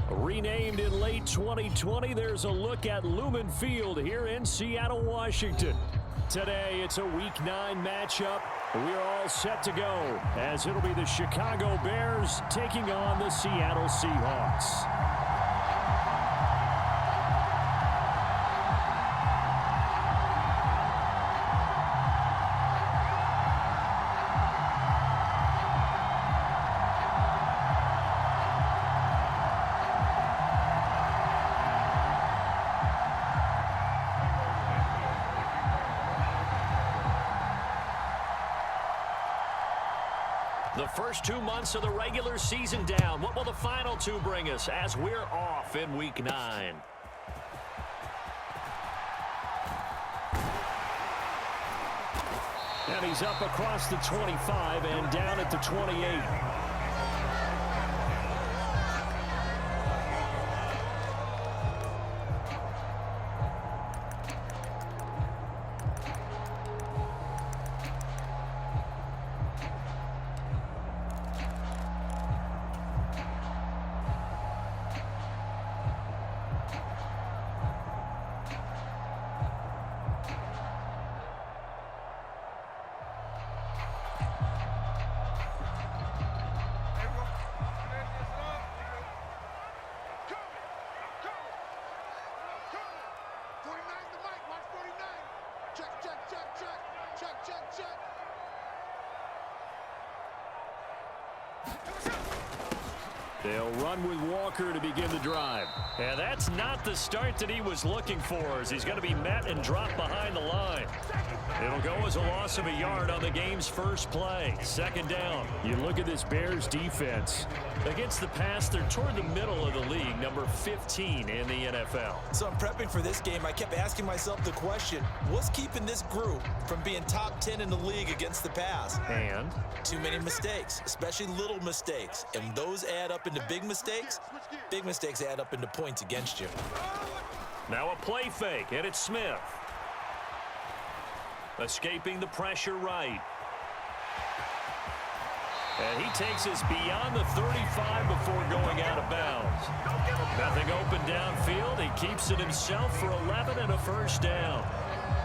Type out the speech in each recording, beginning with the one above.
Renamed in late 2020, there's a look at Lumen Field here in Seattle, Washington. Today, it's a Week 9 matchup. We're all set to go, as it'll be the Chicago Bears taking on the Seattle Seahawks. The first 2 months of the regular season down. What will the final 2 bring us as we're off in Week 9? And he's up across the 25 and down at the 28. They'll run with Walker to begin the drive. And that's not the start that he was looking for, as he's going to be met and dropped behind the line. It'll go as a loss of a yard on the game's first play. Second down. You look at this Bears defense. Against the pass, they're toward the middle of the league, number 15 in the NFL. So I'm prepping for this game. I kept asking myself the question, what's keeping this group from being top 10 in the league against the pass? And? Too many mistakes, especially little mistakes. And those add up into big mistakes. Big mistakes add up into points against you. Now a play fake, and it's Smith. Escaping the pressure right. And he takes us beyond the 35 before going out of bounds. Nothing open downfield. He keeps it himself for 11 and a first down.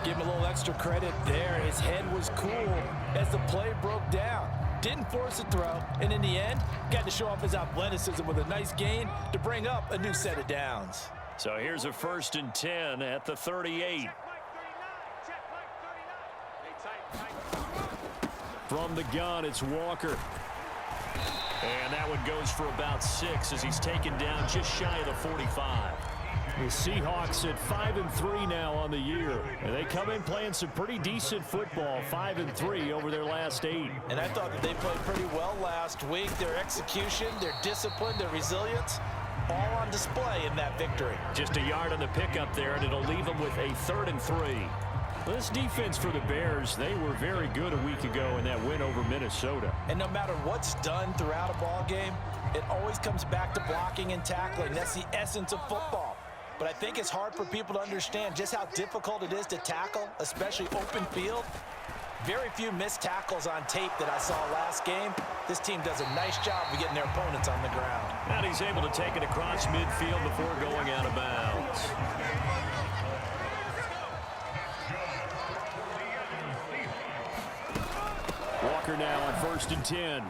Give him a little extra credit there. His head was cool as the play broke down. Didn't force a throw, and in the end, got to show off his athleticism with a nice gain to bring up a new set of downs. So here's a 1st and 10 at the 38. From the gun, it's Walker. And that one goes for about 6 as he's taken down just shy of the 45. The Seahawks at 5-3 now on the year. And they come in playing some pretty decent football, 5-3 over their last 8. And I thought that they played pretty well last week. Their execution, their discipline, their resilience, all on display in that victory. Just a yard on the pickup there, and it'll leave them with a 3rd and 3. This defense for the Bears, they were very good a week ago in that win over Minnesota. And no matter what's done throughout a ball game, it always comes back to blocking and tackling. That's the essence of football. But I think it's hard for people to understand just how difficult it is to tackle, especially open field. Very few missed tackles on tape that I saw last game. This team does a nice job of getting their opponents on the ground. And he's able to take it across midfield before going out of bounds. Walker now on 1st and 10.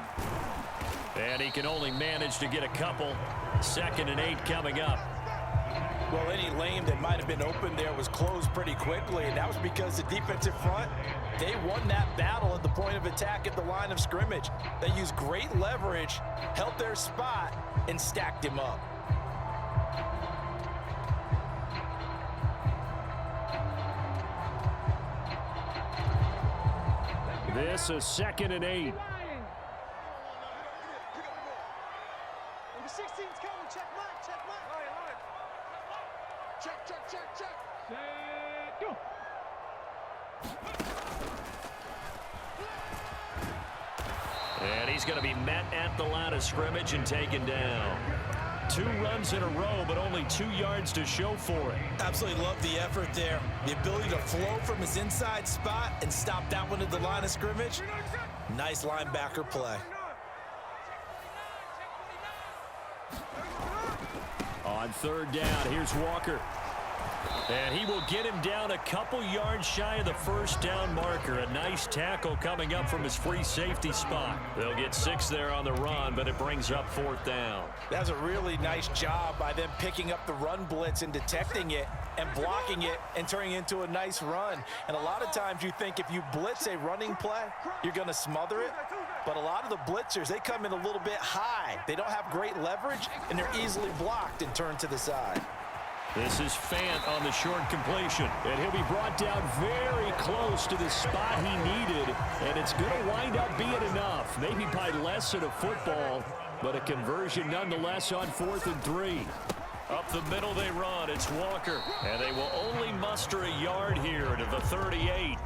And he can only manage to get a couple. 2nd and 8 coming up. Well, any lane that might have been open there was closed pretty quickly, and that was because the defensive front, they won that battle at the point of attack at the line of scrimmage. They used great leverage, held their spot, and stacked him up. This is 2nd and 8. Number 16's coming. Check Mike. Check Mike. Check. Set, go. And he's going to be met at the line of scrimmage and taken down. 2 runs in a row, but only 2 yards to show for it. Absolutely love the effort there. The ability to flow from his inside spot and stop that one at the line of scrimmage. Nice linebacker play. On third down, here's Walker. And he will get him down a couple yards shy of the first down marker. A nice tackle coming up from his free safety spot. They'll get 6 there on the run, but it brings up 4th down. That's a really nice job by them picking up the run blitz and detecting it and blocking it and turning it into a nice run. And a lot of times you think if you blitz a running play, you're going to smother it. But a lot of the blitzers, they come in a little bit high. They don't have great leverage, and they're easily blocked and turned to the side. This is Fant on the short completion. And he'll be brought down very close to the spot he needed. And it's going to wind up being enough. Maybe by less than a football, but a conversion nonetheless on 4th and 3. Up the middle they run. It's Walker. And they will only muster a yard here to the 38.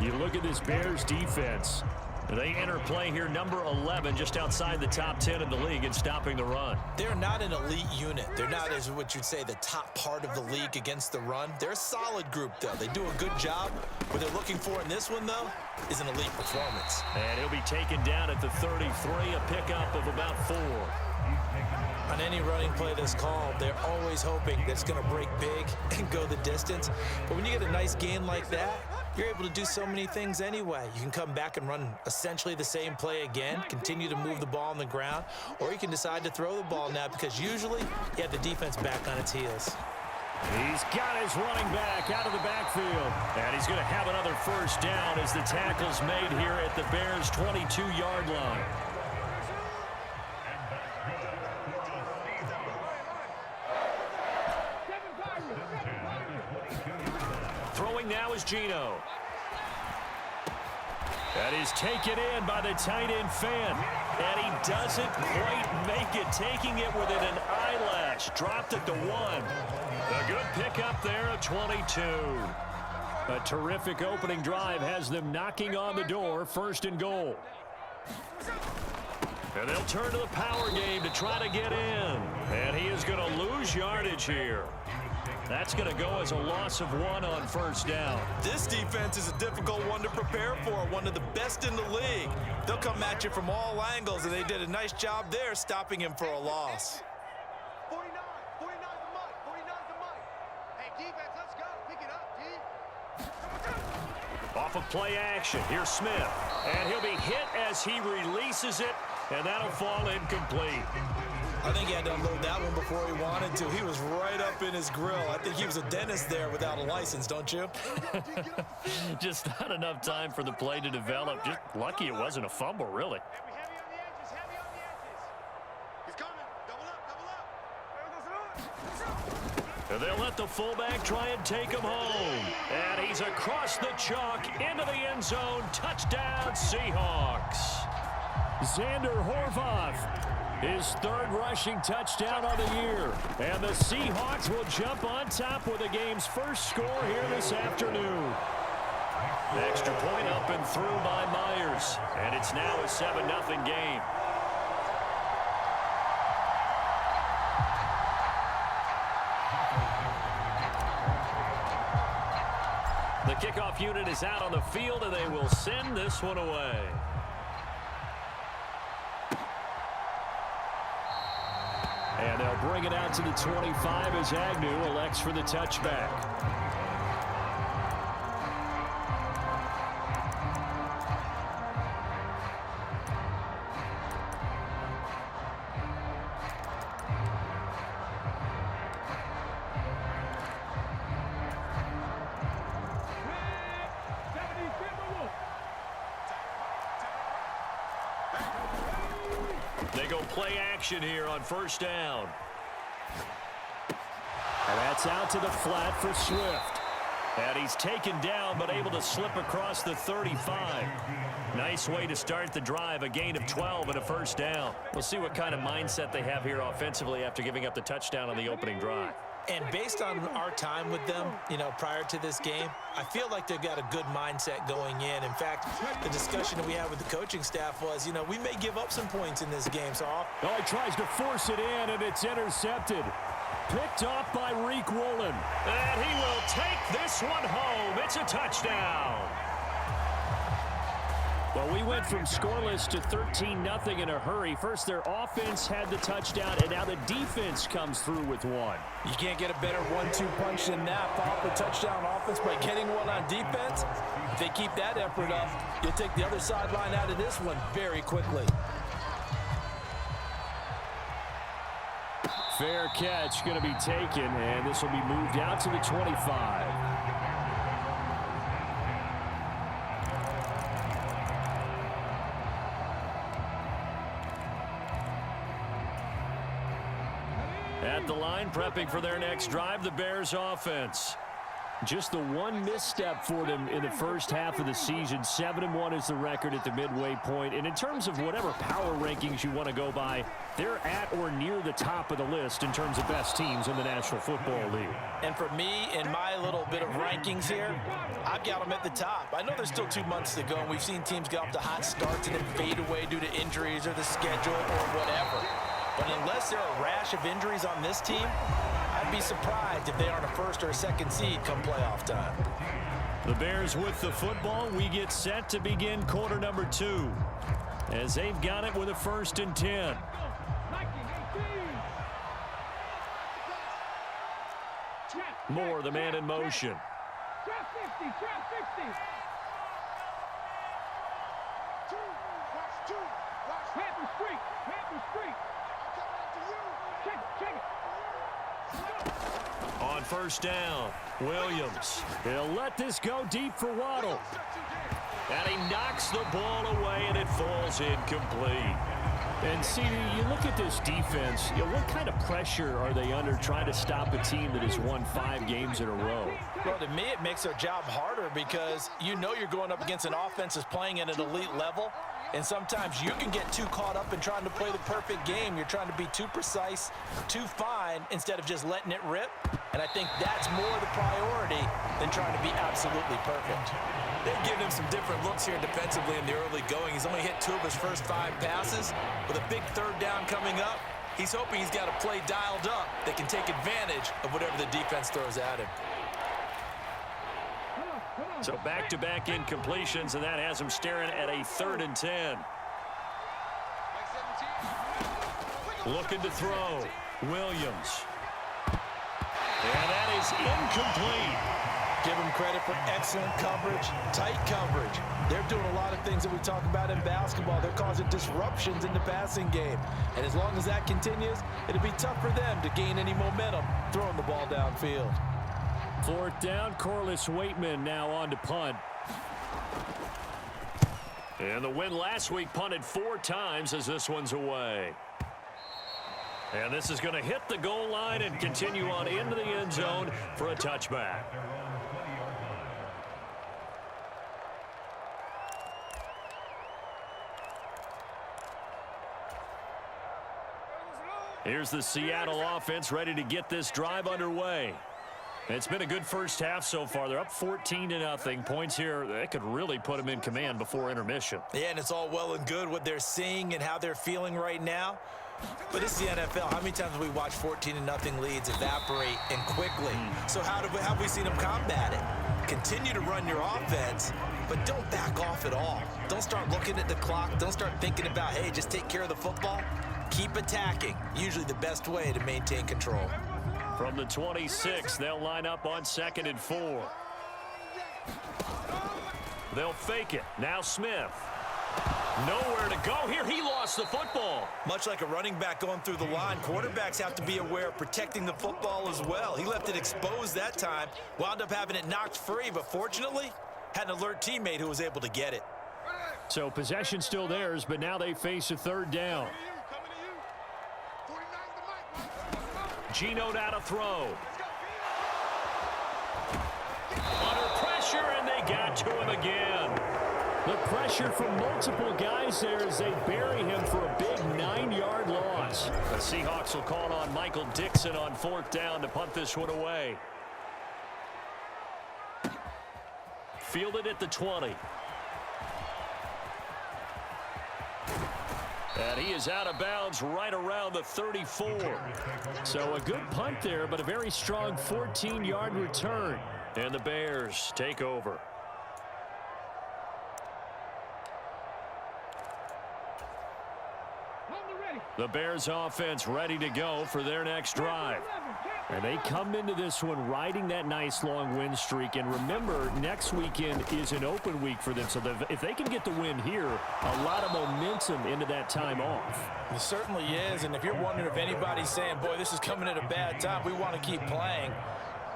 You look at this Bears defense. They enter play here number 11, just outside the top 10 in the league in stopping the run. They're not an elite unit. They're not, as what you'd say, the top part of the league against the run. They're a solid group, though. They do a good job. What they're looking for in this one, though, is an elite performance. And he'll be taken down at the 33, a pickup of about 4. On any running play that's called, they're always hoping that it's going to break big and go the distance. But when you get a nice gain like that, you're able to do so many things anyway. You can come back and run essentially the same play again, continue to move the ball on the ground, or you can decide to throw the ball now because usually you have the defense back on its heels. He's got his running back out of the backfield. And he's going to have another first down as the tackle's made here at the Bears' 22-yard line. Throwing now is Geno. That is taken in by the tight end Fant. And he doesn't quite make it, taking it within an eyelash. Dropped at the 1. A good pickup there at 22. A terrific opening drive has them knocking on the door, 1st and goal. And they'll turn to the power game to try to get in. And he is going to lose yardage here. That's going to go as a loss of 1 on 1st down. This defense is a difficult one to prepare for, one of the best in the league. They'll come at you from all angles, and they did a nice job there stopping him for a loss. 49's the mic. 49's the mic. Hey, defense, let's go. Pick it up, D. Off of play action, here's Smith. And he'll be hit as he releases it, and that'll fall incomplete. I think he had to unload that one before he wanted to. He was right up in his grill. I think he was a dentist there without a license, don't you? Just not enough time for the play to develop. Just lucky it wasn't a fumble, really. Heavy on the edges, heavy on the edges. He's coming. Double up. And they'll let the fullback try and take him home. And he's across the chalk into the end zone. Touchdown, Seahawks. Xander Horvath. His 3rd rushing touchdown on the year. And the Seahawks will jump on top with the game's first score here this afternoon. Extra point up and through by Myers. And it's now a 7-0 game. The kickoff unit is out on the field, and they will send this one away. And they'll bring it out to the 25 as Agnew elects for the touchback. They go play action here on 1st down. And that's out to the flat for Swift. And he's taken down but able to slip across the 35. Nice way to start the drive, a gain of 12 and a 1st down. We'll see what kind of mindset they have here offensively after giving up the touchdown on the opening drive. And based on our time with them, prior to this game, I feel like they've got a good mindset going in. In fact, the discussion that we had with the coaching staff was, we may give up some points in this game. So he tries to force it in, and it's intercepted. Picked off by Reek Woolen. And he will take this one home. It's a touchdown. Well, we went from scoreless to 13-0 in a hurry. First, their offense had the touchdown, and now the defense comes through with one. You can't get a better 1-2 punch than that. Follow up a touchdown offense by getting one on defense. If they keep that effort up, you'll take the other sideline out of this one very quickly. Fair catch going to be taken, and this will be moved out to the 25. At the line, prepping for their next drive, the Bears offense. Just the one misstep for them in the first half of the season. 7-1 is the record at the midway point. And in terms of whatever power rankings you want to go by, they're at or near the top of the list in terms of best teams in the National Football League. And for me, in my little bit of rankings here, I've got them at the top. I know there's still 2 months to go, and we've seen teams get off to hot starts and then fade away due to injuries or the schedule or whatever. But unless there are a rash of injuries on this team, I'd be surprised if they aren't a first or a second seed come playoff time. The Bears with the football. We get set to begin quarter number 2 as they've got it with a 1st and 10. Moore, the man in motion. Trap 50, trap 50. Panther streak, Panther streak. Check it. On 1st down, Williams. He'll let this go deep for Waddle. And he knocks the ball away, and it falls incomplete. And, see, you look at this defense, what kind of pressure are they under trying to stop a team that has won 5 games in a row? Well, to me, it makes their job harder because you know you're going up against an offense that's playing at an elite level. And sometimes you can get too caught up in trying to play the perfect game. You're trying to be too precise, too fine, instead of just letting it rip. And I think that's more the priority than trying to be absolutely perfect. They've given him some different looks here defensively in the early going. He's only hit 2 of his first 5 passes. With a big 3rd down coming up, he's hoping he's got a play dialed up that can take advantage of whatever the defense throws at him. So back-to-back incompletions, and that has him staring at a 3rd and 10. Looking to throw. Williams. And that is incomplete. Give them credit for excellent coverage, tight coverage. They're doing a lot of things that we talk about in basketball. They're causing disruptions in the passing game. And as long as that continues, it'll be tough for them to gain any momentum throwing the ball downfield. 4th down, Corliss Waitman now on to punt. And the win last week punted 4 times as this one's away. And this is going to hit the goal line and continue on into the end zone for a touchback. Here's the Seattle offense ready to get this drive underway. It's been a good first half so far. They're up 14-0. Points here, they could really put them in command before intermission. Yeah, and it's all well and good what they're seeing and how they're feeling right now. But this is the NFL. How many times have we watched 14-0 leads evaporate and quickly? So how have we seen them combat it? Continue to run your offense, but don't back off at all. Don't start looking at the clock. Don't start thinking about, hey, just take care of the football. Keep attacking. Usually the best way to maintain control. From the 26, they'll line up on 2nd and 4. They'll fake it. Now Smith. Nowhere to go here. He lost the football. Much like a running back going through the line, quarterbacks have to be aware of protecting the football as well. He left it exposed that time, wound up having it knocked free, but fortunately, had an alert teammate who was able to get it. So possession still theirs, but now they face a 3rd down. Geno now to throw. Under pressure, and they got to him again. The pressure from multiple guys there as they bury him for a big 9-yard loss. The Seahawks will call on Michael Dixon on 4th down to punt this one away. Fielded at the 20. And he is out of bounds right around the 34. So a good punt there, but a very strong 14-yard return. And the Bears take over. The Bears offense ready to go for their next drive. And they come into this one riding that nice long win streak. And remember, next weekend is an open week for them. So if they can get the win here, a lot of momentum into that time off. It certainly is. And if you're wondering if anybody's saying, boy, this is coming at a bad time, we want to keep playing,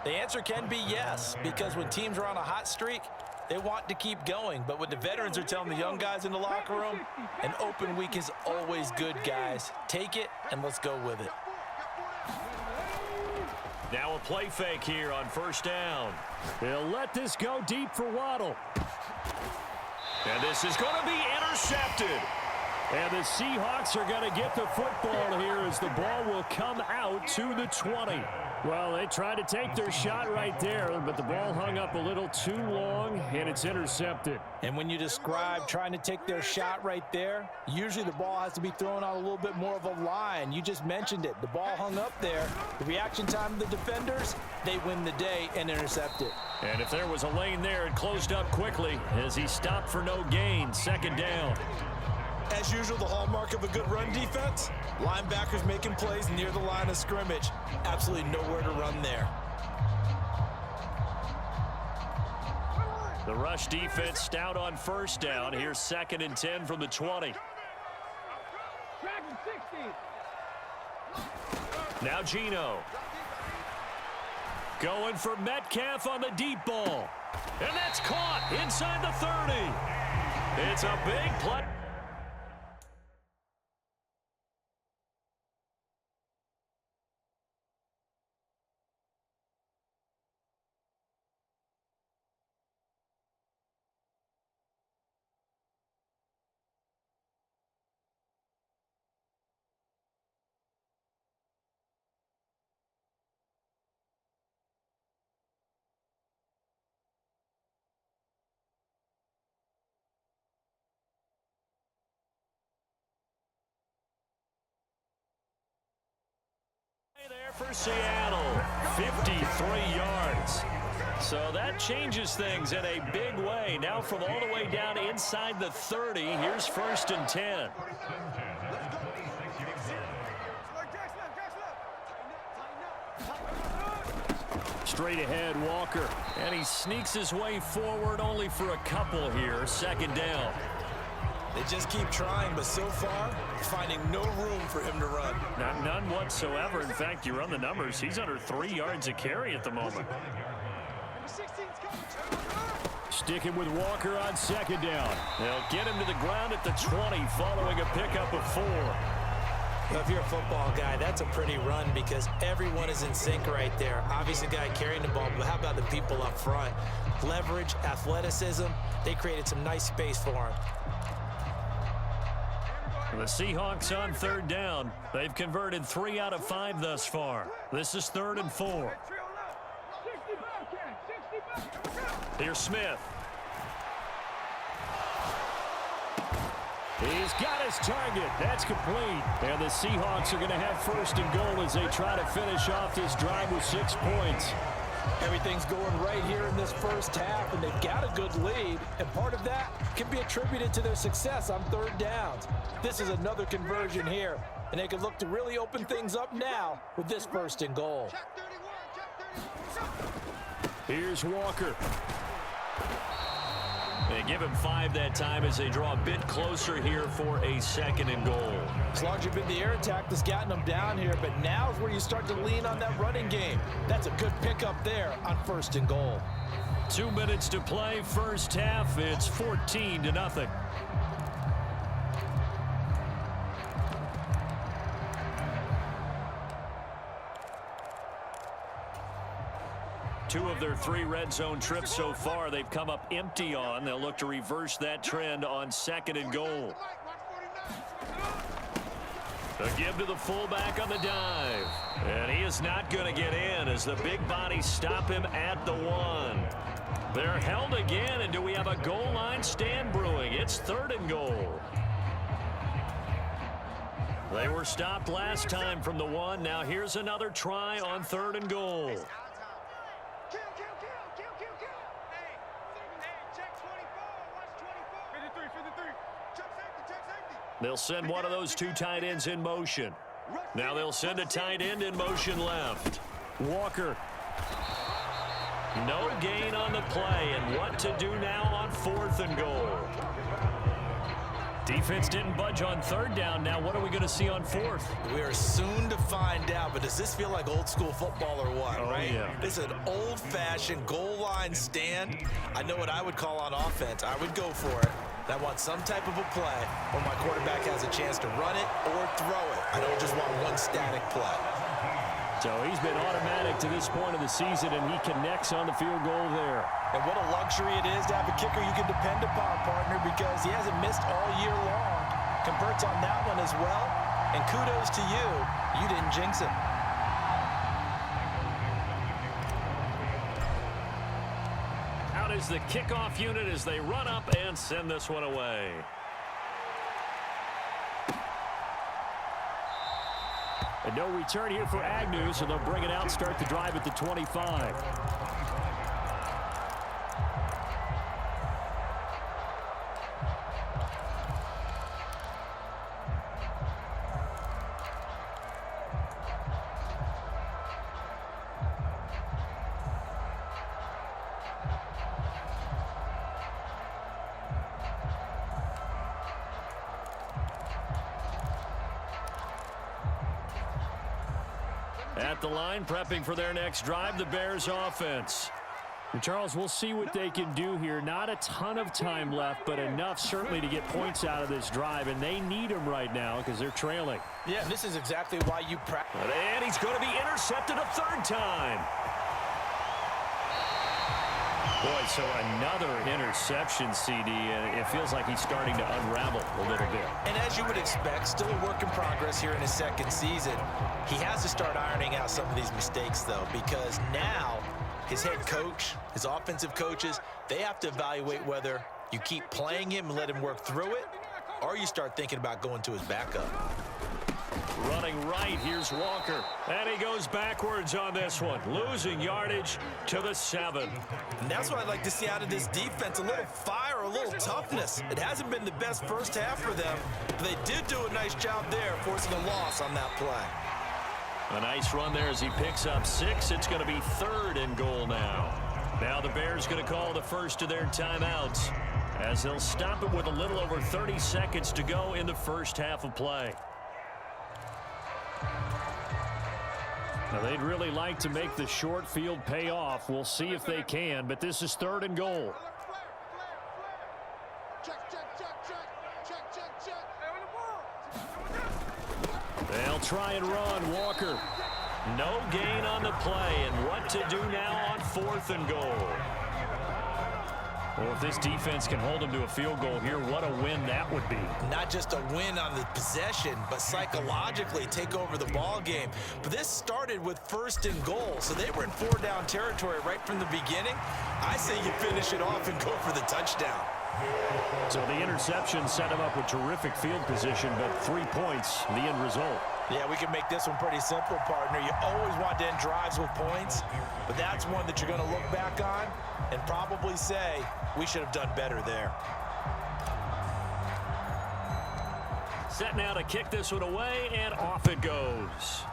the answer can be yes. Because when teams are on a hot streak, they want to keep going. But what the veterans are telling the young guys in the locker room, an open week is always good, guys. Take it, and let's go with it. Now a play fake here on first down. They'll let this go deep for Waddle. And this is going to be intercepted. And the Seahawks are going to get the football here as the ball will come out to the 20. Well, they tried to take their shot right there, but the ball hung up a little too long, and it's intercepted. And when you describe trying to take their shot right there, usually the ball has to be thrown on a little bit more of a line. You just mentioned it. The ball hung up there. The reaction time of the defenders, they win the day and intercept it. And if there was a lane there, it closed up quickly as he stopped for no gain. Second down. As usual, the hallmark of a good run defense, linebackers making plays near the line of scrimmage. Absolutely nowhere to run there. The rush defense stout on first down. Here's 2nd and 10 from the 20. Now Geno. Going for Metcalf on the deep ball. And that's caught inside the 30. It's a big play. There for Seattle, 53 yards. So that changes things in a big way. Now from all the way down inside the 30, here's 1st and 10. Straight ahead, Walker. And he sneaks his way forward only for a couple here. 2nd down. They just keep trying, but so far, finding no room for him to run. None whatsoever. In fact, you run the numbers. He's under 3 yards a carry at the moment. Sticking with Walker on 2nd down. They'll get him to the ground at the 20 following a pickup of 4. Well, if you're a football guy, that's a pretty run because everyone is in sync right there. Obviously, the guy carrying the ball, but how about the people up front? Leverage, athleticism, they created some nice space for him. The Seahawks on 3rd down. They've converted 3 out of 5 thus far. This is 3rd and 4. Here's Smith. He's got his target. That's complete. And the Seahawks are going to have 1st and goal as they try to finish off this drive with 6 points. Everything's going right here in this first half, and they've got a good lead, and part of that can be attributed to their success on 3rd downs. This is another conversion here, and they can look to really open things up now with this 1st and goal. Here's Walker. They give him 5 that time as they draw a bit closer here for a 2nd and goal. It's largely been the air attack that's gotten them down here, but now is where you start to lean on that running game. That's a good pickup there on 1st and goal. 2 minutes to play, first half. It's 14-0. Two of their 3 red zone trips so far, they've come up empty on. They'll look to reverse that trend on 2nd and goal. A give to the fullback on the dive. And he is not going to get in as the big bodies stop him at the 1. They're held again, and do we have a goal line stand brewing? It's 3rd and goal. They were stopped last time from the 1. Now here's another try on 3rd and goal. They'll send one of those two tight ends in motion. Now they'll send a tight end in motion left. Walker. No gain on the play, and what to do now on 4th and goal. Defense didn't budge on 3rd down. Now what are we going to see on 4th? We are soon to find out, but does this feel like old school football or what, right? Yeah. This is an old-fashioned goal line stand. I know what I would call on offense. I would go for it. And I want some type of a play where my quarterback has a chance to run it or throw it. I don't just want one static play. So he's been automatic to this point of the season, and he connects on the field goal there. And what a luxury it is to have a kicker you can depend upon, partner, because he hasn't missed all year long. Converts on that one as well. And kudos to you. You didn't jinx it. Out is the kickoff unit as they run up and send this one away. And no return here for Agnew, so they'll bring it out, start the drive at the 25. At the line, prepping for their next drive, the Bears offense. And Charles, we'll see what they can do here. Not a ton of time left, but enough certainly to get points out of this drive, and they need them right now because they're trailing. Yeah, this is exactly why you practice. And he's going to be intercepted a 3rd time. Boy, so another interception, CD, and it feels like he's starting to unravel a little bit. And as you would expect, still a work in progress here in his 2nd season. He has to start ironing out some of these mistakes, though, because now his head coach, his offensive coaches, they have to evaluate whether you keep playing him and let him work through it, or you start thinking about going to his backup. Running right, here's Walker. And he goes backwards on this one, losing yardage to the 7. And that's what I'd like to see out of this defense, a little fire, a little toughness. It hasn't been the best first half for them, but they did do a nice job there, forcing a loss on that play. A nice run there as he picks up 6. It's going to be 3rd and goal now. Now the Bears going to call the first of their timeouts as they'll stop it with a little over 30 seconds to go in the first half of play. Now, they'd really like to make the short field pay off. We'll see if they can, but this is 3rd and goal. They'll try and run. Walker. No gain on the play, and what to do now on 4th and goal. Well, if this defense can hold them to a field goal here, what a win that would be. Not just a win on the possession, but psychologically take over the ball game. But this started with 1st and goal, so they were in 4-down territory right from the beginning. I say you finish it off and go for the touchdown. So the interception set him up with terrific field position, but 3 points, the end result. Yeah, we can make this one pretty simple, partner. You always want to end drives with points, but that's one that you're going to look back on and probably say, we should have done better there. Set now to kick this one away, and off it goes.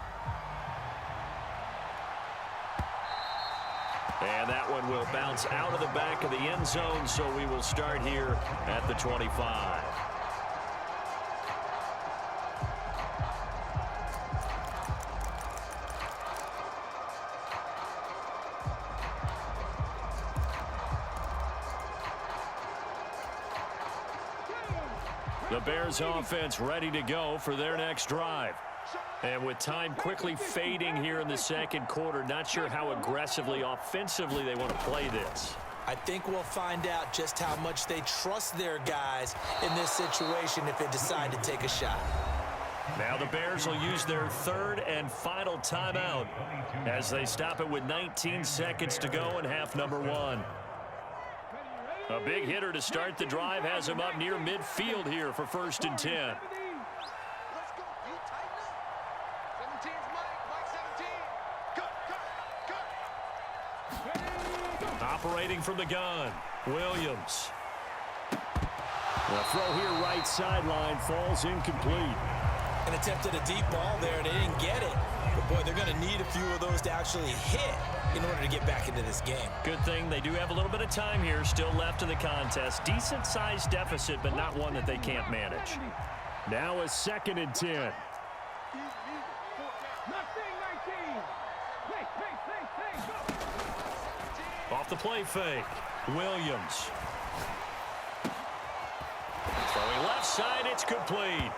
And that one will bounce out of the back of the end zone, so we will start here at the 25. The Bears offense ready to go for their next drive. And with time quickly fading here in the 2nd quarter, not sure how aggressively, offensively they want to play this. I think we'll find out just how much they trust their guys in this situation if they decide to take a shot. Now the Bears will use their 3rd and final timeout as they stop it with 19 seconds to go in half number 1. A big hitter to start the drive has him up near midfield here for 1st and 10. Let's go. You tighten up. 17's Mike 17. Cut. Operating from the gun, Williams. The throw here right sideline falls incomplete. And attempted a deep ball there, and they didn't get it. But, boy, they're going to need a few of those to actually hit in order to get back into this game. Good thing they do have a little bit of time here still left in the contest. Decent-sized deficit, but not one that they can't manage. Now a 2nd and 10. Nothing, 19. Hey, go. Off the play fake. Williams. Throwing left side, it's complete.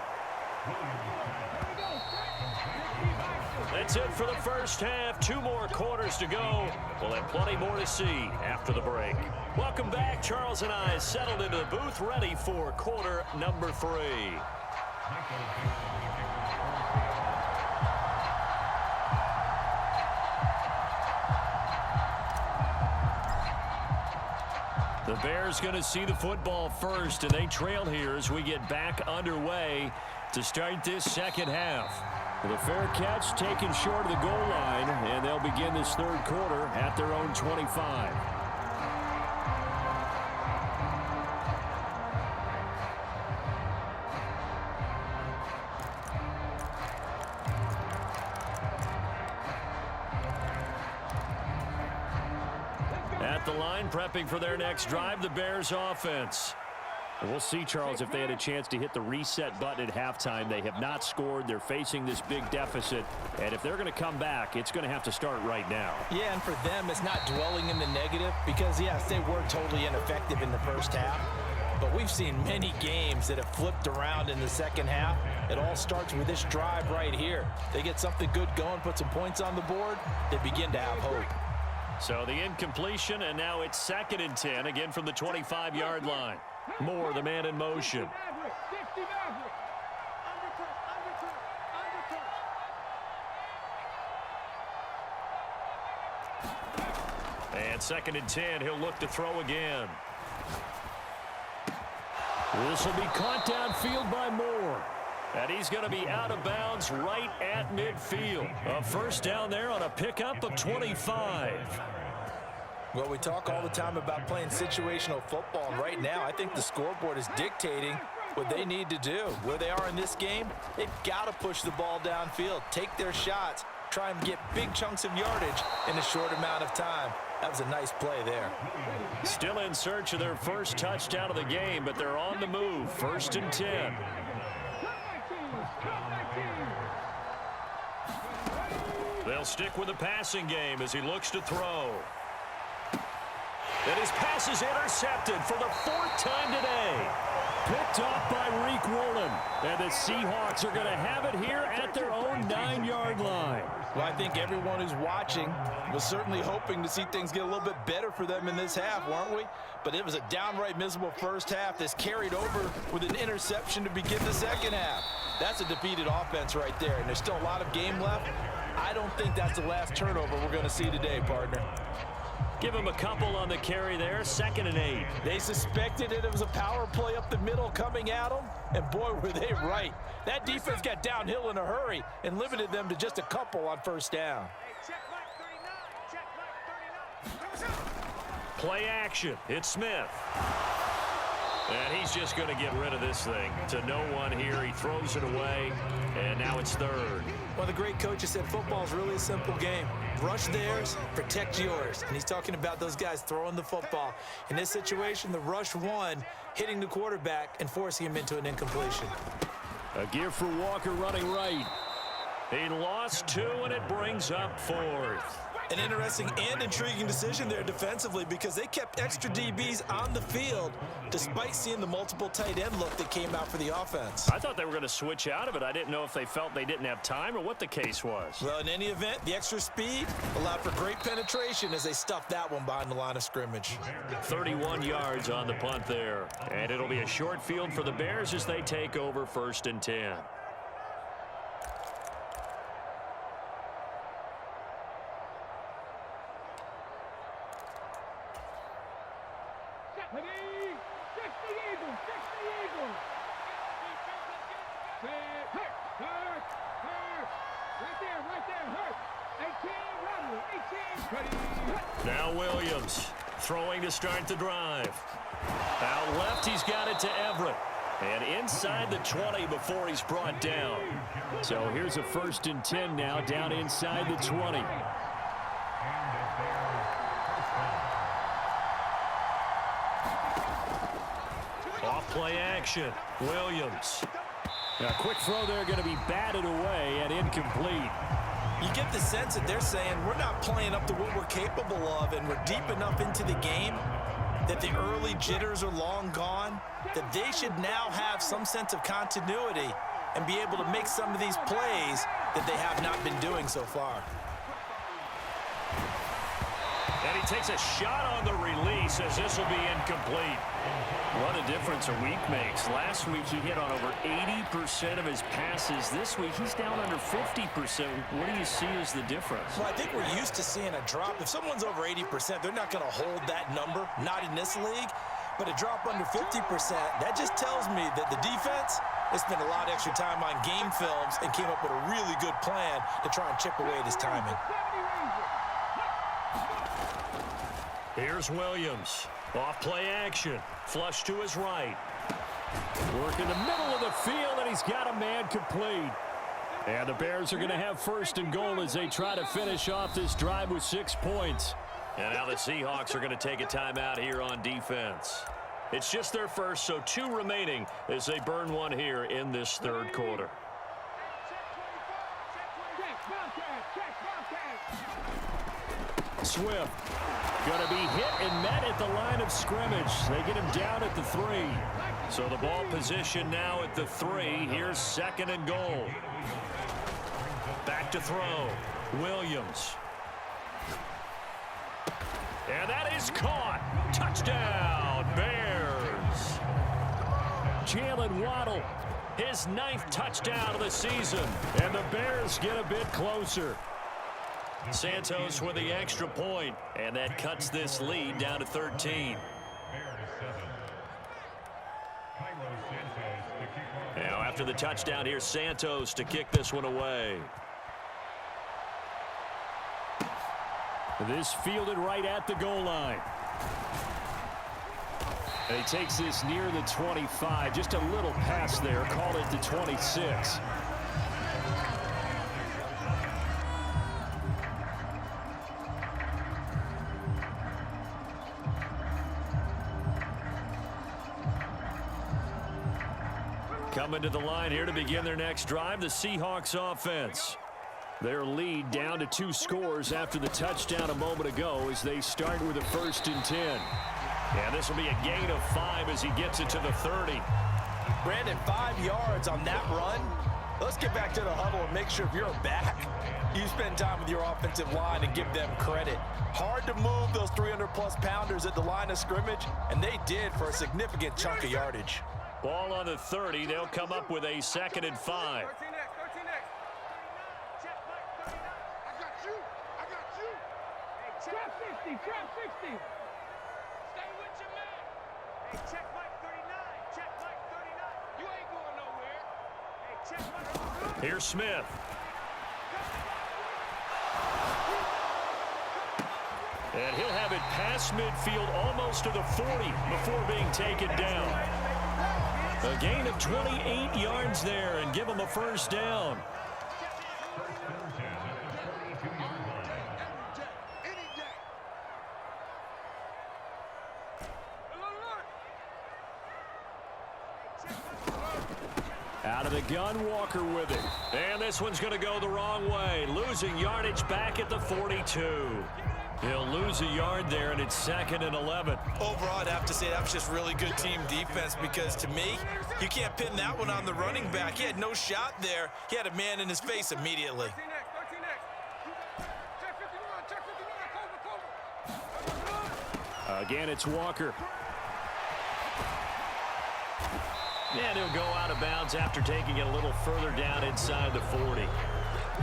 That's it for the first half. 2 more quarters to go. We'll have plenty more to see after the break. Welcome back. Charles and I settled into the booth, ready for quarter number 3. The Bears going to see the football first, and they trail here as we get back underway to start this second half. The fair catch taken short of the goal line, and they'll begin this 3rd quarter at their own 25. At the line, prepping for their next drive, the Bears offense. We'll see, Charles, if they had a chance to hit the reset button at halftime. They have not scored. They're facing this big deficit. And if they're going to come back, it's going to have to start right now. Yeah, and for them, it's not dwelling in the negative because, yes, they were totally ineffective in the first half. But we've seen many games that have flipped around in the second half. It all starts with this drive right here. They get something good going, put some points on the board, they begin to have hope. So the incompletion, and now it's 2nd and 10, again from the 25-yard line. Moore, the man in motion. And 2nd and 10, he'll look to throw again. This will be caught downfield by Moore. And he's going to be out of bounds right at midfield. A first down there on a pickup of 25. Well, we talk all the time about playing situational football, and right now I think the scoreboard is dictating what they need to do. Where they are in this game, they've got to push the ball downfield, take their shots, try and get big chunks of yardage in a short amount of time. That was a nice play there. Still in search of their first touchdown of the game, but they're on the move. 1st and 10. They'll stick with the passing game as he looks to throw. And his pass is intercepted for the 4th time today. Picked off by Reek Woolen. And the Seahawks are going to have it here at their own 9-yard line. Well, I think everyone who's watching was certainly hoping to see things get a little bit better for them in this half, weren't we? But it was a downright miserable first half that's carried over with an interception to begin the second half. That's a defeated offense right there, and there's still a lot of game left. I don't think that's the last turnover we're going to see today, partner. Give him a couple on the carry there. 2nd and 8. They suspected it was a power play up the middle coming at them, and boy, were they right. That defense got downhill in a hurry and limited them to just a couple on first down. Play action. It's Smith. And he's just going to get rid of this thing to no one here. He throws it away, and now it's 3rd. Well, the great coach has said football is really a simple game. Rush theirs, protect yours. And he's talking about those guys throwing the football. In this situation, the rush won, hitting the quarterback and forcing him into an incompletion. A give for Walker running right. He lost 2, and it brings up 4th. An interesting and intriguing decision there defensively because they kept extra DBs on the field despite seeing the multiple tight end look that came out for the offense. I thought they were going to switch out of it. I didn't know if they felt they didn't have time or what the case was. Well, in any event, the extra speed allowed for great penetration as they stuffed that one behind the line of scrimmage. 31 yards on the punt there. And it'll be a short field for the Bears as they take over 1st and 10. Now Williams. Throwing to start the drive. Out left, he's got it to Everett. And inside the 20 before he's brought down. So here's a 1st and 10 now, down inside the 20. Off play action. Williams. A quick throw there, going to be batted away and incomplete. You get the sense that they're saying we're not playing up to what we're capable of, and we're deep enough into the game that the early jitters are long gone, that they should now have some sense of continuity and be able to make some of these plays that they have not been doing so far. And he takes a shot on the release as this will be incomplete. What a difference a week makes. Last week he hit on over 80% of his passes. This week he's down under 50%. What do you see as the difference? Well, I think we're used to seeing a drop. If someone's over 80%, they're not going to hold that number, not in this league. But a drop under 50%, that just tells me that the defense has spent a lot of extra time on game films and came up with a really good plan to try and chip away at his timing. Here's Williams. Off play action. Flush to his right. Work in the middle of the field, and he's got a man complete. And the Bears are going to have 1st and goal as they try to finish off this drive with 6 points. And now the Seahawks are going to take a timeout here on defense. It's just their first, so 2 remaining as they burn one here in this 3rd quarter. Swift. Going to be hit and met at the line of scrimmage. They get him down at the 3. So the ball position now at the 3. Here's 2nd and goal. Back to throw. Williams. And that is caught. Touchdown, Bears. Jalen Waddle, his 9th touchdown of the season. And the Bears get a bit closer. Santos with the extra point, and that cuts this lead down to 13. Now after the touchdown, here's Santos to kick this one away. This fielded right at the goal line. And he takes this near the 25, just a little pass there, called it the 26. Coming to the line here to begin their next drive, the Seahawks offense. Their lead down to 2 scores after the touchdown a moment ago as they start with a 1st and 10. And this will be a gain of 5 as he gets it to the 30. Brandon, 5 yards on that run. Let's get back to the huddle and make sure if you're a back, you spend time with your offensive line and give them credit. Hard to move those 300-plus pounders at the line of scrimmage, and they did for a significant chunk of yardage. Ball on the 30. They'll come up with a 2nd and 5. 13 next. Check Mike 39. I got you. Hey, Trap 60, trap 60. Stay with your man. Hey, check Mike 39. Check Mike 39. You ain't going nowhere. Hey, check Mike. Here's Smith. And he'll have it past midfield almost to the 40 before being taken down. A gain of 28 yards there and give him a 1st down. Out of the gun, Walker with it. And this one's going to go the wrong way. Losing yardage back at the 42. He'll lose a yard there, and it's 2nd and 11. Overall, I'd have to say that was just really good team defense because, to me, you can't pin that one on the running back. He had no shot there. He had a man in his face immediately. 13 next. Check 51. Cover. Again, it's Walker. And he'll go out of bounds after taking it a little further down inside the 40.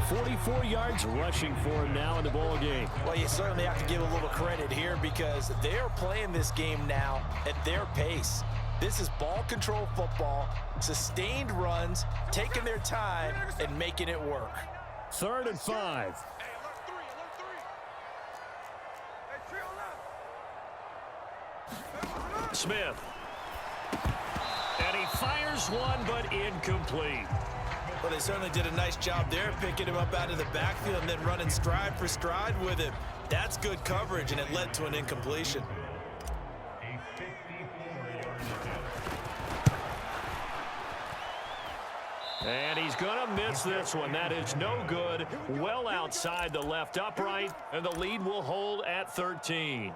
44 yards rushing for him now in the ball game. Well, you certainly have to give a little credit here because they're playing this game now at their pace. This is ball control football, sustained runs, taking their time and making it work. 3rd and 5. Hey, alert 3. Hey, trio left. Smith. And he fires one, but incomplete. Well, they certainly did a nice job there, picking him up out of the backfield and then running stride for stride with him. That's good coverage, and it led to an incompletion. And he's going to miss this one. That is no good. Well outside the left upright, and the lead will hold at 13.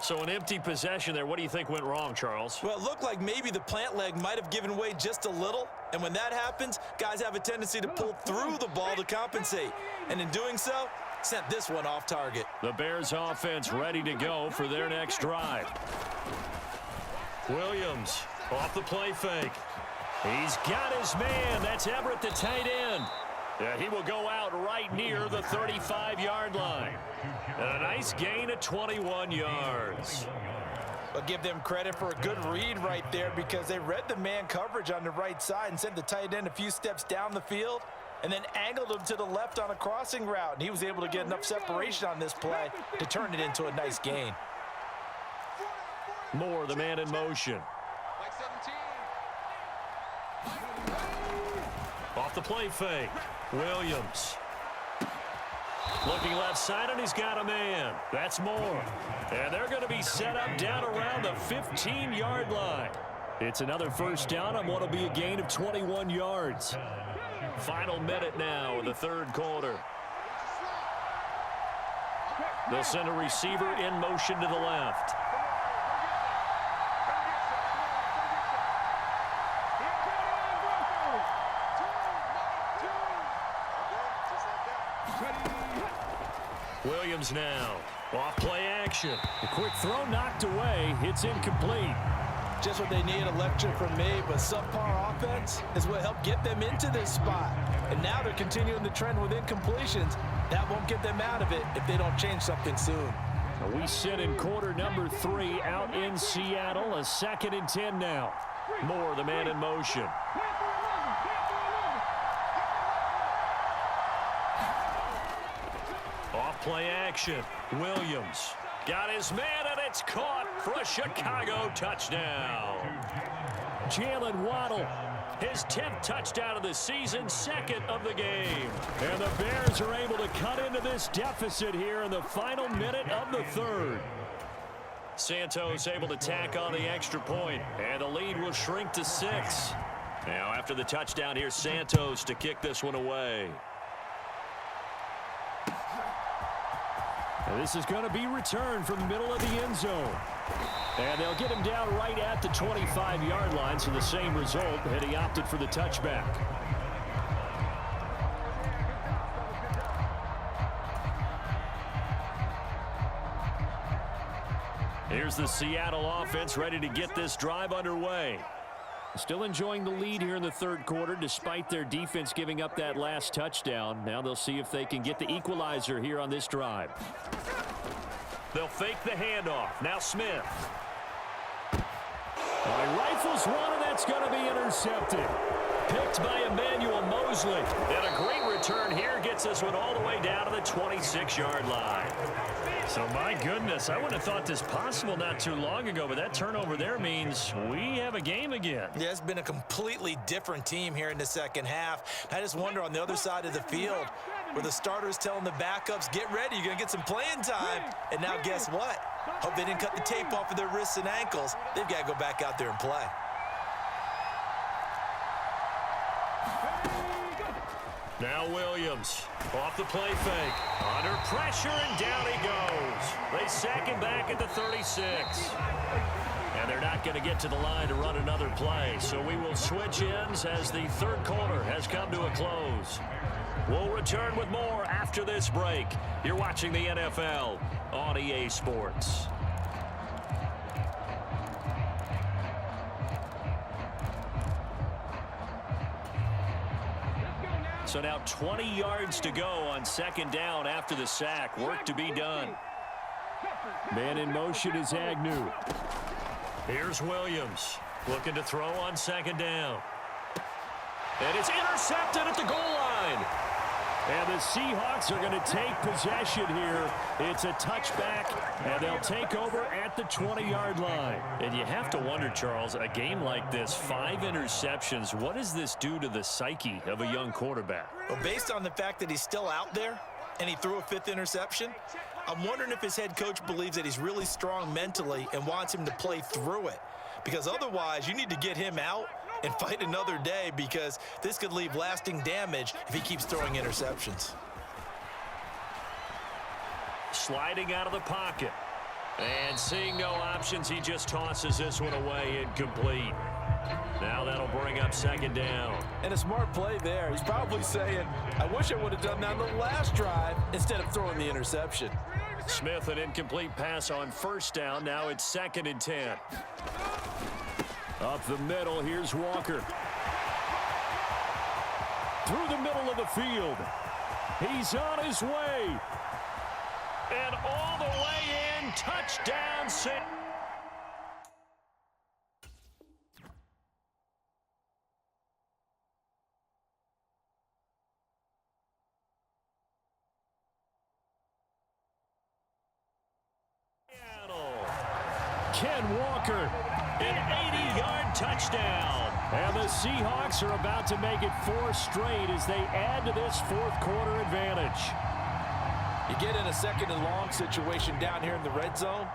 So an empty possession there. What do you think went wrong, Charles? Well, it looked like maybe the plant leg might have given way just a little. And when that happens, guys have a tendency to pull through the ball to compensate. And in doing so, sent this one off target. The Bears offense ready to go for their next drive. Williams off the play fake. He's got his man. That's Everett, the tight end. Yeah, he will go out right near the 35-yard line. And a nice gain of 21 yards. But give them credit for a good read right there, because they read the man coverage on the right side and sent the tight end a few steps down the field and then angled him to the left on a crossing route. And he was able to get enough separation on this play to turn it into a nice gain. Moore, the man in motion. Off the play fake. Williams. Looking left side, and he's got a man. That's Moore. And they're going to be set up down around the 15-yard line. It's another first down on what will be a gain of 21 yards. Final minute now in the third quarter. They'll send a receiver in motion to the left. Williams now. Off play action. The quick throw knocked away. It's incomplete. Just what they need, a lecture from me, but subpar offense is what helped get them into this spot. And now they're continuing the trend with incompletions. That won't get them out of it if they don't change something soon. We sit in quarter number 3 out in Seattle. A 2nd and 10 now. Moore, the man in motion. Off play action. Williams got his man, and it's caught for a Chicago touchdown. Jalen Waddle, his 10th touchdown of the season, 2nd of the game. And the Bears are able to cut into this deficit here in the final minute of the third. Santos able to tack on the extra point, and the lead will shrink to 6. Now after the touchdown, here's Santos to kick this one away. And this is going to be returned from the middle of the end zone. And they'll get him down right at the 25-yard line, so the same result, and he opted for the touchback. Here's the Seattle offense ready to get this drive underway. Still enjoying the lead here in the third quarter despite their defense giving up that last touchdown. Now they'll see if they can get the equalizer here on this drive. They'll fake the handoff. Now Smith. He rifles one, and that's going to be intercepted. Picked by Emmanuel Mosley. And a great return here gets this one all the way down to the 26-yard line. So, my goodness, I wouldn't have thought this possible not too long ago, but that turnover there means we have a game again. Yeah, it's been a completely different team here in the second half. I just wonder on the other side of the field where the starters telling the backups, get ready, you're going to get some playing time. And now guess what? Hope they didn't cut the tape off of their wrists and ankles. They've got to go back out there and play. Now Williams off the play fake. Under pressure, and down he goes. They sack him back at the 36. And they're not going to get to the line to run another play. So we will switch ends as the third quarter has come to a close. We'll return with more after this break. You're watching the NFL on EA Sports. So now 20 yards to go on second down after the sack. Work to be done. Man in motion is Agnew. Here's Williams looking to throw on second down. And it's intercepted at the goal line. And the Seahawks are going to take possession here. It's a touchback, and they'll take over at the 20-yard line. And you have to wonder, Charles, a game like this, 5 interceptions, what does this do to the psyche of a young quarterback? Well, based on the fact that he's still out there and he threw a 5th interception, I'm wondering if his head coach believes that he's really strong mentally and wants him to play through it. Because otherwise, you need to get him out and fight another day, because this could leave lasting damage if he keeps throwing interceptions. Sliding out of the pocket. And seeing no options, he just tosses this one away incomplete. Now that'll bring up 2nd down. And a smart play there. He's probably saying, I wish I would have done that on the last drive instead of throwing the interception. Smith, an incomplete pass on 1st down. Now it's 2nd and 10. Up the middle, here's Walker. Through the middle of the field. He's on his way. And all the way in, touchdown. Ken Walker, an 80-yard touchdown. And the Seahawks are about to make it 4 straight as they add to this 4th quarter advantage. You get in a 2nd and long situation down here in the red zone,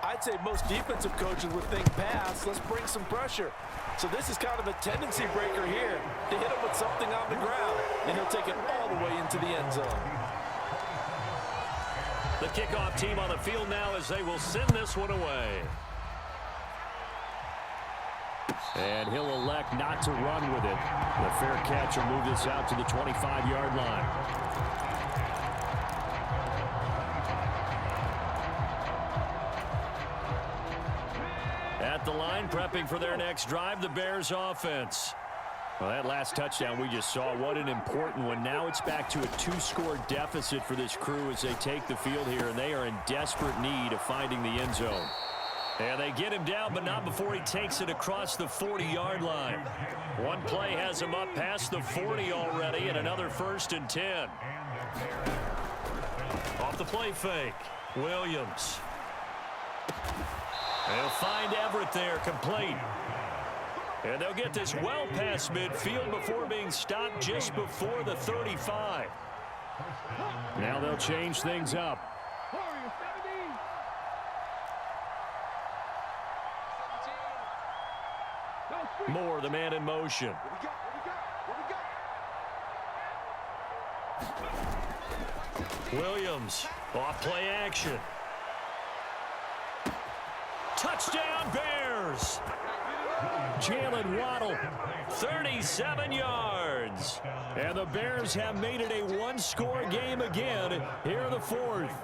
I'd say most defensive coaches would think pass, let's bring some pressure. So this is kind of a tendency breaker here to hit him with something on the ground, and he'll take it all the way into the end zone. The kickoff team on the field now as they will send this one away. And he'll elect not to run with it. The fair catch will move this out to the 25-yard line. At the line, prepping for their next drive, the Bears offense. Well, that last touchdown we just saw, what an important one. Now it's back to a 2-score deficit for this crew as they take the field here, and they are in desperate need of finding the end zone. And they get him down, but not before he takes it across the 40-yard line. One play has him up past the 40 already, and another 1st and 10. Off the play fake, Williams. They'll find Everett there, complete. And they'll get this well past midfield before being stopped just before the 35. Now they'll change things up. Moore, the man in motion. Williams, off play action. Touchdown Bears! Jalen Waddle, 37 yards. And the Bears have made it a 1-score game again here in the 4th.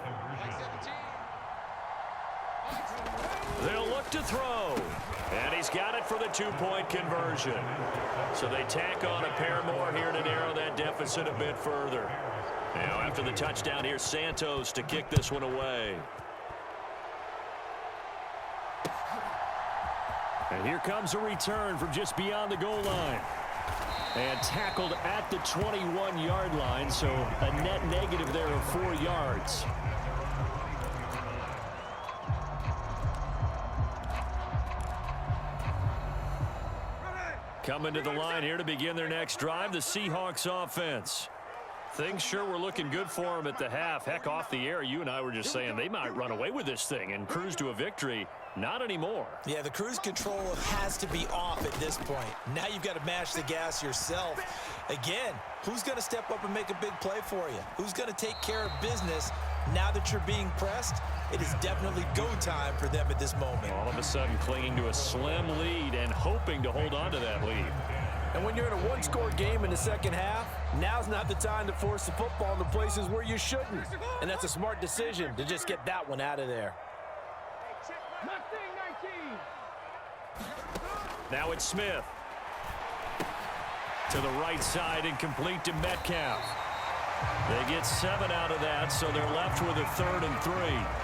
They'll look to throw. And he's got it for the 2-point conversion. So they tack on a pair more here to narrow that deficit a bit further. Now after the touchdown, here's Santos to kick this one away. And here comes a return from just beyond the goal line. And tackled at the 21-yard line, so a net negative there of 4 yards. Coming to the line here to begin their next drive, the Seahawks offense. Things sure were looking good for them at the half. Heck, off the air, you and I were just saying they might run away with this thing and cruise to a victory. Not anymore. Yeah, the cruise control has to be off at this point. Now you've got to mash the gas yourself. Again, who's going to step up and make a big play for you? Who's going to take care of business now that you're being pressed? It is definitely go time for them at this moment. All of a sudden clinging to a slim lead and hoping to hold on to that lead. And when you're in a 1-score game in the 2nd half, now's not the time to force the football into places where you shouldn't. And that's a smart decision to just get that one out of there. Now it's Smith. To the right side, incomplete to Metcalf. They get 7 out of that, so they're left with a 3rd and 3.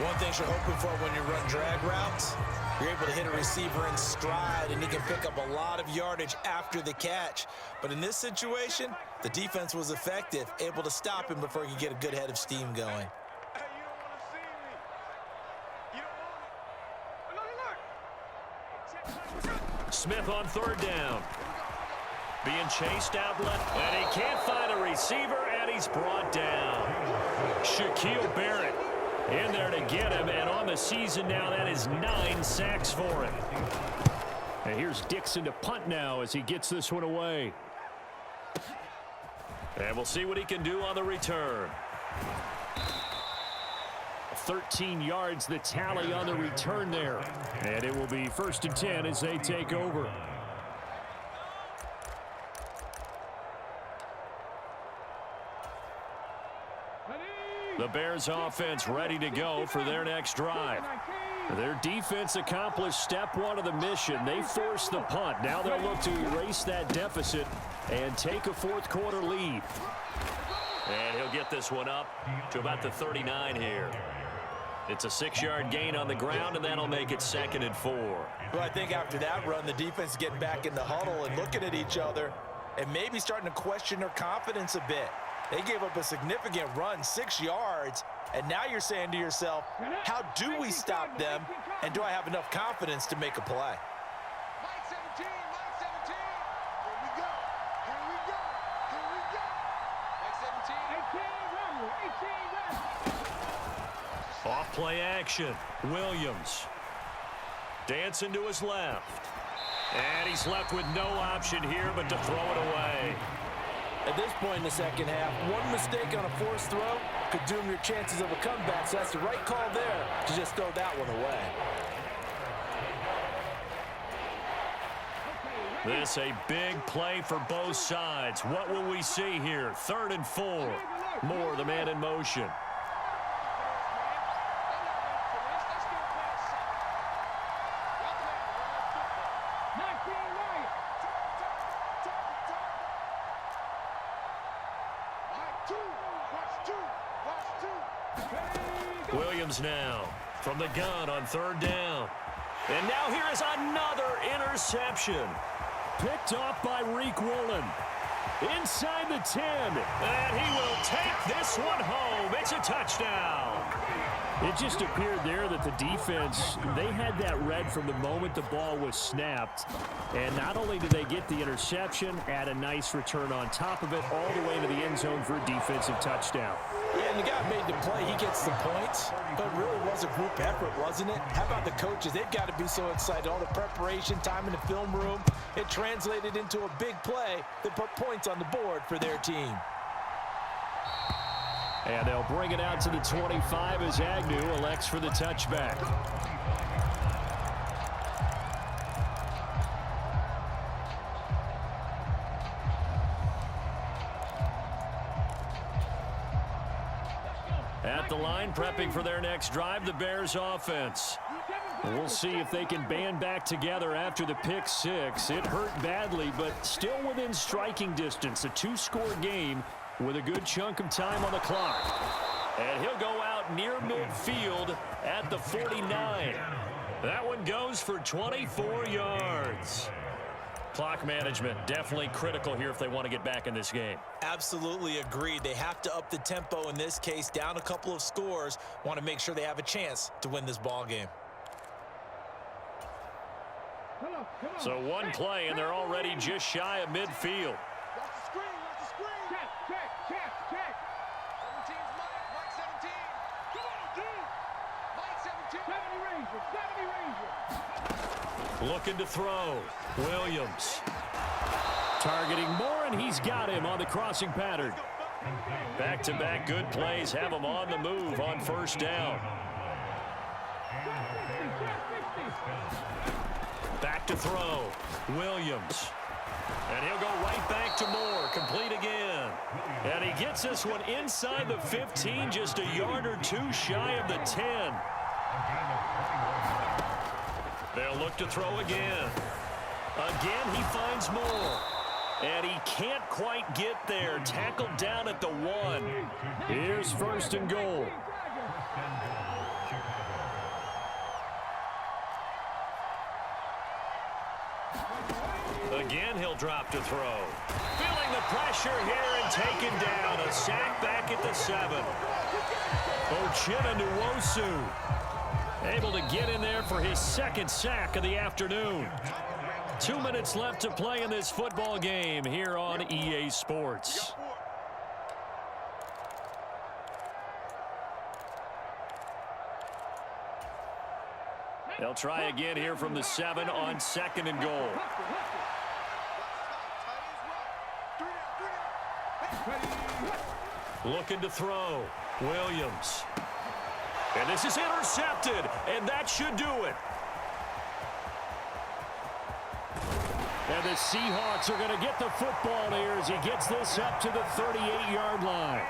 One thing you're hoping for when you run drag routes, you're able to hit a receiver in stride, and he can pick up a lot of yardage after the catch. But in this situation, the defense was effective, able to stop him before he could get a good head of steam going. Hey, you don't want to see me. You don't want it. Look. Smith on 3rd down. Being chased out left, and he can't find a receiver, and he's brought down. Shaquille Barrett in there to get him, and on the season now, that is 9 sacks for him. And here's Dixon to punt now as he gets this one away. And we'll see what he can do on the return. 13 yards the tally on the return there. And it will be 1st and 10 as they take over. The Bears offense ready to go for their next drive. Their defense accomplished step 1 of the mission. They forced the punt. Now they'll look to erase that deficit and take a 4th quarter lead. And he'll get this one up to about the 39 here. It's a 6-yard gain on the ground, and that'll make it 2nd and 4. Well, I think after that run, the defense is getting back in the huddle and looking at each other and maybe starting to question their confidence a bit. They gave up a significant run, 6 yards, and now you're saying to yourself, how do we stop them, and do I have enough confidence to make a play? Mike 17, Mike 17. Here we go. Here we go. Here we go. Mike 17. Off play action. Williams. Dancing to his left. And he's left with no option here but to throw it away. At this point in the second half, one mistake on a forced throw could doom your chances of a comeback, so that's the right call there to just throw that one away. This a big play for both sides. What will we see here? 3rd and 4. Moore, the man in motion. Williams now from the gun on 3rd down. And now here is another interception. Picked off by Reek Woolen. Inside the 10. And he will take this one home. It's a touchdown. It just appeared there that the defense, they had that read from the moment the ball was snapped. And not only did they get the interception, add a nice return on top of it, all the way to the end zone for a defensive touchdown. Yeah, and the guy made the play. He gets the points, but it really was a group effort, wasn't it? How about the coaches? They've got to be so excited. All the preparation, time in the film room, it translated into a big play that put points on the board for their team. And they'll bring it out to the 25 as Agnew elects for the touchback. At the line, prepping for their next drive, the Bears offense. We'll see if they can band back together after the pick 6. It hurt badly, but still within striking distance. A 2-score game with a good chunk of time on the clock. And he'll go out near midfield at the 49. That one goes for 24 yards. Clock management definitely critical here if they want to get back in this game. Absolutely agreed. They have to up the tempo in this case, down a couple of scores. Want to make sure they have a chance to win this ball game. So one play, and they're already just shy of midfield. Watch the screen, watch the screen. Check. 17's Mike 17. Come on, dude. Mike 17. 70 Ranger. Looking to throw. Williams. Targeting Moore, and he's got him on the crossing pattern. Back-to-back good plays have him on the move on 1st down. Back to throw. Williams. And he'll go right back to Moore. Complete again. And he gets this one inside the 15, just a yard or 2 shy of the 10. They'll look to throw again. Again, he finds Moore. And he can't quite get there. Tackled down at the 1. Here's 1st and goal. Again, he'll drop to throw. Feeling the pressure here and taken down. A sack back at the 7. Nwosu able to get in there for his 2nd sack of the afternoon. 2 minutes left to play in this football game here on EA Sports. They'll try again here from the 7 on 2nd and goal. Looking to throw. Williams. And this is intercepted, and that should do it. And the Seahawks are going to get the football here as he gets this up to the 38-yard line.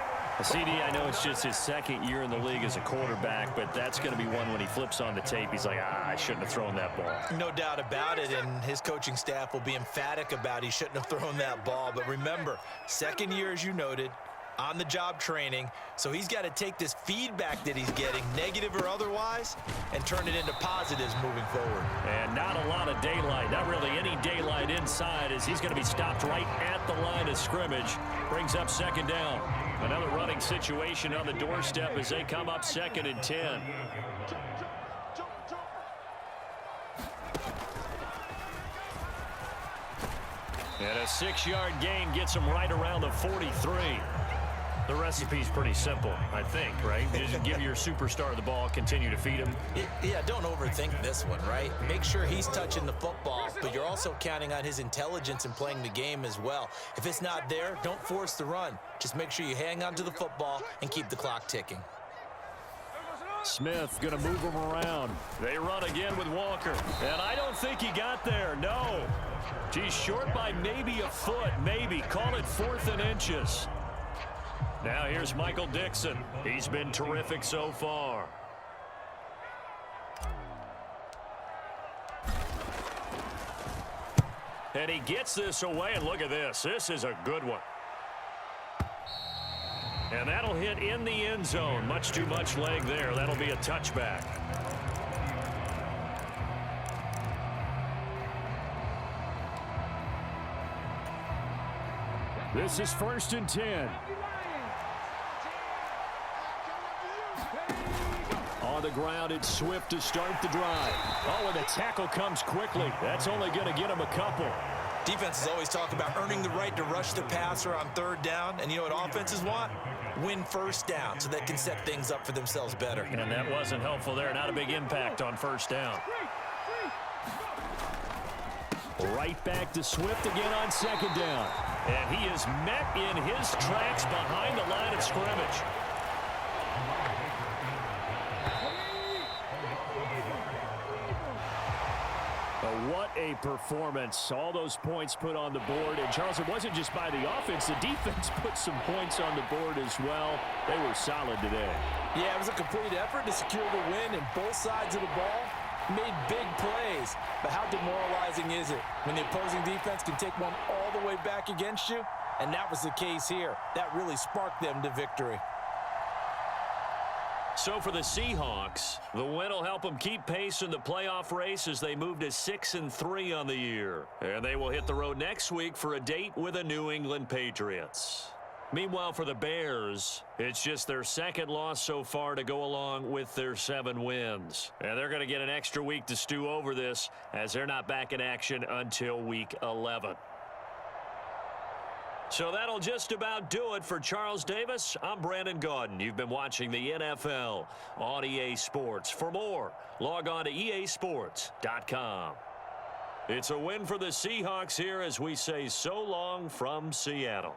CD, I know it's just his 2nd year in the league as a quarterback, but that's going to be one when he flips on the tape. He's like, I shouldn't have thrown that ball. No doubt about it, and his coaching staff will be emphatic about he shouldn't have thrown that ball. But remember, 2nd year, as you noted, on-the-job training, so he's got to take this feedback that he's getting, negative or otherwise, and turn it into positives moving forward. And not a lot of daylight, not really any daylight inside, as he's going to be stopped right at the line of scrimmage. Brings up 2nd down. Another running situation on the doorstep as they come up 2nd and 10. And a 6-yard gain gets him right around the 43. The recipe's pretty simple, I think, right? Just give your superstar the ball, continue to feed him. Yeah, don't overthink this one, right? Make sure he's touching the football, but you're also counting on his intelligence in playing the game as well. If it's not there, don't force the run. Just make sure you hang on to the football and keep the clock ticking. Smith going to move him around. They run again with Walker. And I don't think he got there, no. He's short by maybe a foot, maybe. Call it 4th and inches. Now here's Michael Dixon. He's been terrific so far. And he gets this away, and look at this. This is a good one. And that'll hit in the end zone. Much too much leg there. That'll be a touchback. This is 1st and 10. On the ground, it's Swift to start the drive. Oh, and the tackle comes quickly. That's only going to get him a couple. Defenses always talk about earning the right to rush the passer on 3rd down. And you know what offenses want? Win 1st down so they can set things up for themselves better. And that wasn't helpful there. Not a big impact on 1st down. Right back to Swift again on 2nd down. And he is met in his tracks behind the line of scrimmage. What a performance. All those points put on the board. And, Charles, it wasn't just by the offense. The defense put some points on the board as well. They were solid today. Yeah, it was a complete effort to secure the win, and both sides of the ball made big plays. But how demoralizing is it when the opposing defense can take one all the way back against you? And that was the case here. That really sparked them to victory. So for the Seahawks, the win will help them keep pace in the playoff race as they move to 6-3 on the year. And they will hit the road next week for a date with the New England Patriots. Meanwhile, for the Bears, it's just their 2nd loss so far to go along with their 7 wins. And they're going to get an extra week to stew over this as they're not back in action until week 11. So that'll just about do it for Charles Davis. I'm Brandon Gaudin. You've been watching the NFL on EA Sports. For more, log on to easports.com. It's a win for the Seahawks here as we say so long from Seattle.